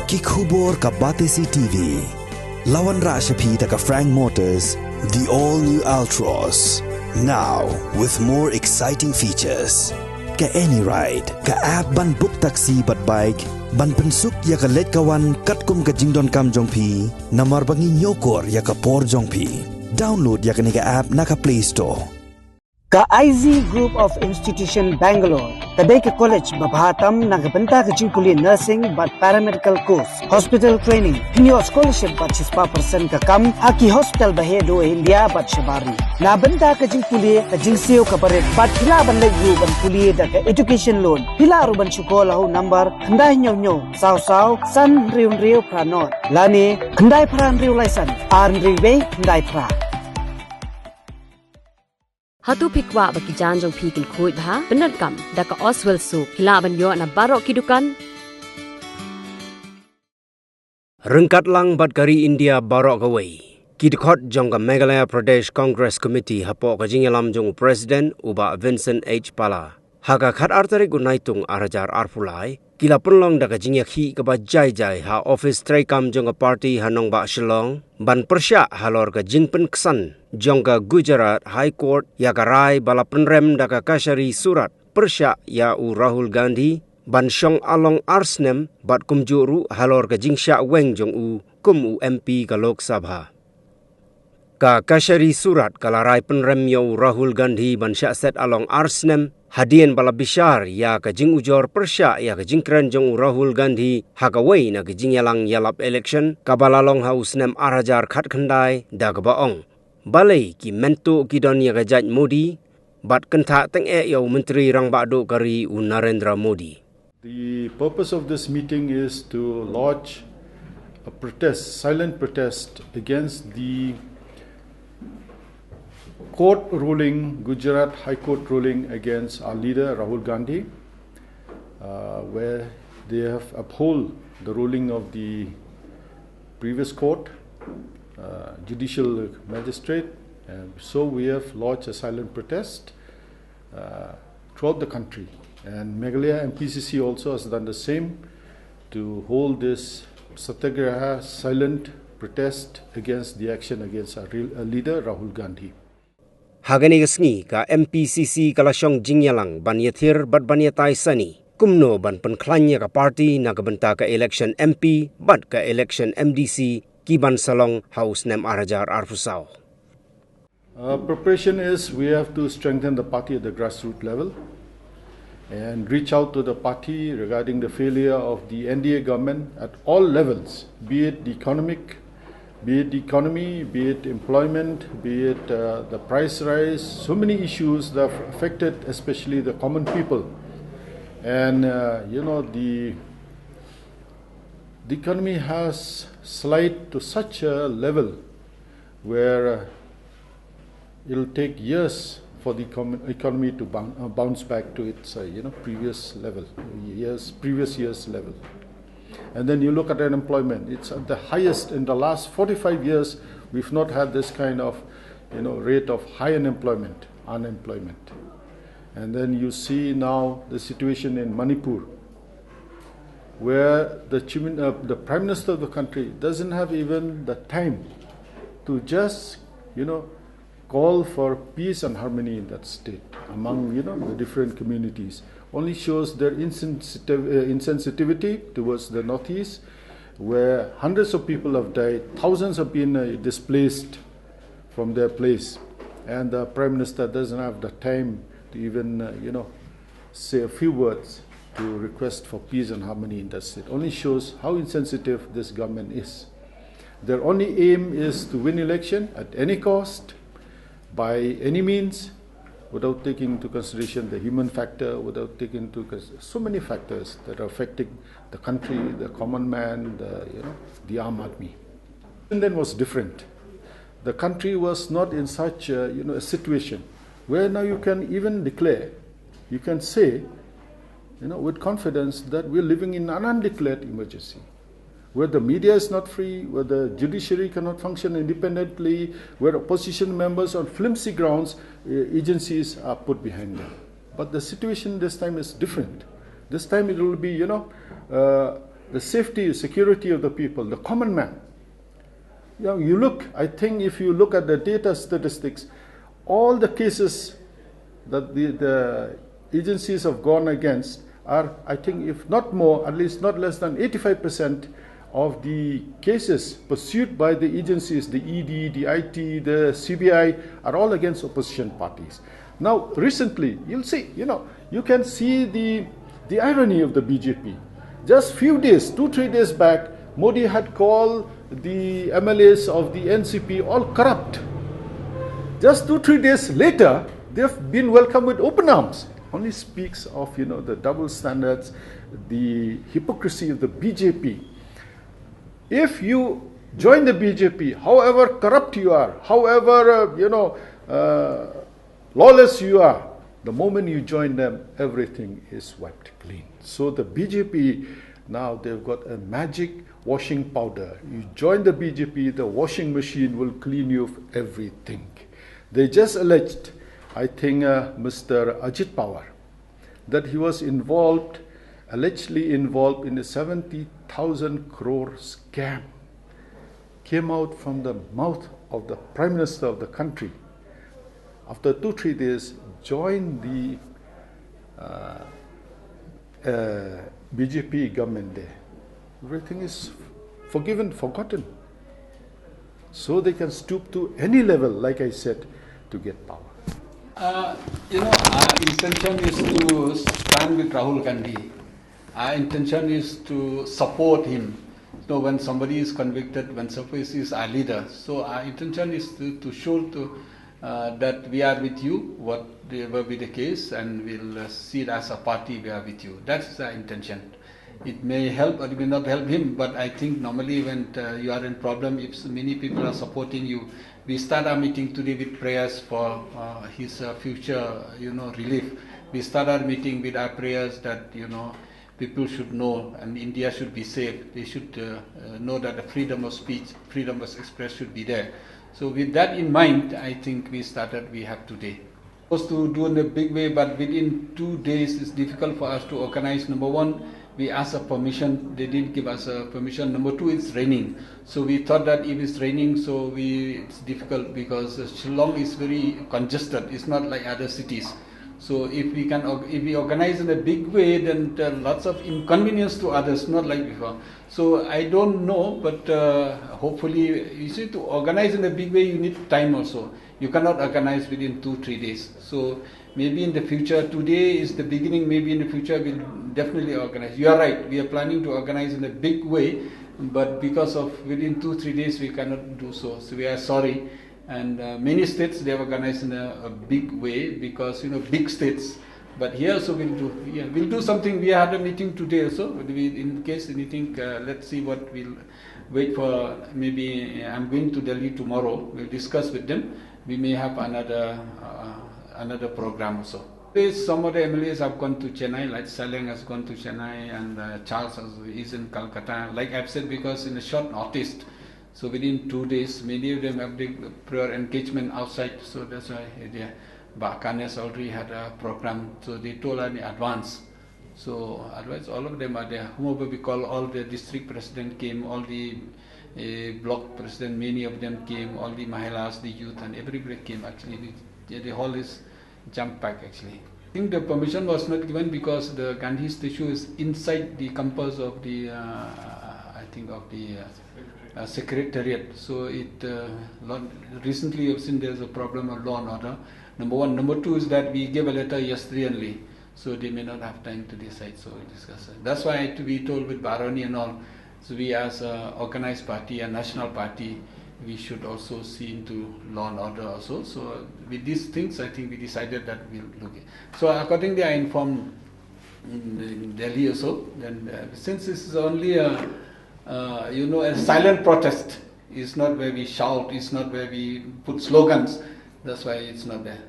Kikhubor ka Batesi TV. Lawan Rashapi ka Frank Motors, the all-new Altros. Now, with more exciting features. Ka any ride, ka app ban book taxi bat bike, ban pensuk ya ka let kawan katkum ka jingdon kam jongpi, namar bangi nyokor ya ka por jongpi. Download ya ka nika app na ka Play Store. Ka IZ Group of Institution Bangalore, kadai ke college babhatam nagabanta ka jingpuli nursing but paramedical course, hospital training, hinyo scholarship but 6% ka kam, haki hospital bahedo India but shabari. Nabanta ka jingpuli ka jingsiyo ka baret but hila ban lagu ban puli da ka education loan. Hila ruban syukola ho number kandai nyo saw san riu pranot. Lani kandai pran riu license, riu kandai pra. Hatu pikwa bagi janjong pikil kuit ha benar kam daka Oswell soup hilaban yo na barok kidukan Rengkat lang bat kari India barok away kidkhot jong ka Meghalaya Pradesh Congress Committee hapo ka jingalam jong President uba Vincent H Pala haka khat artarik unaitung arajar arpulai kila punlong daka Ïakhih ka ba jai ha office tray kam jong ka party hanong ba Shillong ban persya halor ka jingpen ksan jong ka Gujarat High Court ya karai bala Pynrem daka kasari surat persya ya u Rahul Gandhi ban syong along arsnem bat kumjuru halor ka jingsya weng jong u kum u MP ka Lok Sabha ka kasari surat kalarai Pynrem ya u Rahul Gandhi ban sya set along arsnem hadian bala bishar ya ka jing ujor persya ya ka jingkran jong u Rahul Gandhi hakawai na ka jingyalang yalap election kabalalong haus nem arajar khat khandai da ka baong balai ki mento ki don ya gajaj Modi bat kentha teng yaw menteri rang bado kari u Narendra Modi. The purpose of this meeting is to lodge a protest, silent protest against the court ruling, Gujarat High Court ruling against our leader Rahul Gandhi, where they have upheld the ruling of the previous court, judicial magistrate. So we have lodged a silent protest throughout the country. And Meghalaya Mpcc also has done the same to hold this satyagraha silent protest against the action against our leader Rahul Gandhi. Hagani gasngi ka Mpcc kalasyong jingyalang banyathir bat banyatai sani kumno ban penklanya ka party na kabenta ka election MP bat ka election MDC kiban salong house nem arajar arfusao. Preparation is we have to strengthen the party at the grassroots level and reach out to the party regarding the failure of the NDA government at all levels, be it the economic, be it the economy, be it employment, be it the price rise, so many issues that have affected especially the common people. And the economy has slid to such a level where it will take years for the economy to bounce back to its previous year's level. And then you look at unemployment; it's at the highest in the last 45 years. We've not had this kind of rate of high unemployment. And then you see now the situation in Manipur, where the Prime Minister of the country doesn't have even the time to just call for peace and harmony in that state among the different communities. Only shows their insensitivity towards the northeast, where hundreds of people have died, thousands have been displaced from their place, and the Prime Minister doesn't have the time to even say a few words to request for peace and harmony in that state. Only shows how insensitive this government is. Their only aim is to win election at any cost, by any means, without taking into consideration the human factor, without taking into so many factors that are affecting the country, the common man, the armed army. And then was different. The country was not in such a situation where now you can even declare, you can say, with confidence that we're living in an undeclared emergency, where the media is not free, where the judiciary cannot function independently, where opposition members on flimsy grounds, agencies are put behind them. But the situation this time is different. This time it will be, the safety, security of the people, the common man. You look, I think if you look at the data statistics, all the cases that the agencies have gone against are, I think, if not more, at least not less than 85% of the cases pursued by the agencies, the ED, the IT, the CBI, are all against opposition parties. Now, recently, you'll see, you can see the irony of the BJP. Just few days, 2-3 days back, Modi had called the MLAs of the NCP all corrupt. Just 2-3 days later, they've been welcomed with open arms. Only speaks of, the double standards, the hypocrisy of the BJP. If you join the BJP, however corrupt you are, however, lawless you are, the moment you join them, everything is wiped clean. So the BJP, now they've got a magic washing powder. You join the BJP, the washing machine will clean you of everything. They just alleged, I think, Mr. Ajit Pawar, that he was allegedly involved in a 70,000 crore scam. Came out from the mouth of the Prime Minister of the country. After 2-3 days, joined the BJP government there. Everything is forgiven, forgotten. So they can stoop to any level, like I said, to get power. Our intention is to stand with Rahul Gandhi. Our intention is to support him. So when somebody is convicted, when somebody is our leader, so our intention is to show that we are with you, whatever be the case, and we'll see it as a party, we are with you. That's the intention. It may help or it may not help him, but I think normally when you are in problem, if many people are supporting you, we start our meeting today with prayers for his future, relief. We start our meeting with our prayers that, people should know and India should be safe. They should know that the freedom of speech, freedom of expression should be there. So with that in mind, I think we have today. Supposed to do in a big way, but within 2 days it's difficult for us to organize. Number one, we asked a permission, they didn't give us a permission. Number two, it's raining. So we thought that if it's raining, it's difficult because Shillong is very congested. It's not like other cities. So if we organize in a big way, then there are lots of inconvenience to others, not like before. So I don't know, but hopefully, you see, to organize in a big way, you need time also. You cannot organize within 2-3 days. So maybe in the future, today is the beginning, maybe in the future we'll definitely organize. You are right, we are planning to organize in a big way, but because of within 2-3 days we cannot do so. So we are sorry. And many states, they have organized in a big way because, big states. But here also we'll do something. We had a meeting today also. In case anything, let's see what we'll wait for. Maybe I'm going to Delhi tomorrow. We'll discuss with them. We may have another program also. Some of the MLAs have gone to Chennai, like Saleng has gone to Chennai, and Charles is in Calcutta. Like I've said, because in a short notice, so within 2 days, many of them have the prior engagement outside. So that's why Bakanes already had a program. So they told us in advance. So otherwise, all of them are there. Whomever we call, all the district president came, all the block president, many of them came, all the Mahilas, the youth, and everybody came actually. The hall is jam-packed actually. I think the permission was not given because the Gandhi statue is inside the compass of the, secretariat. So it recently I've seen there's a problem of law and order. Number one. Number two is that we gave a letter yesterday only. So they may not have time to decide, so we'll discuss it. That's why we told with Baroni and all, so we as an organized party, a national party, we should also see into law and order also. So with these things, I think we decided that we'll look at. So accordingly, I informed in Delhi also. Then since this is only a silent protest, it's not where we shout, it's not where we put slogans. That's why it's not there.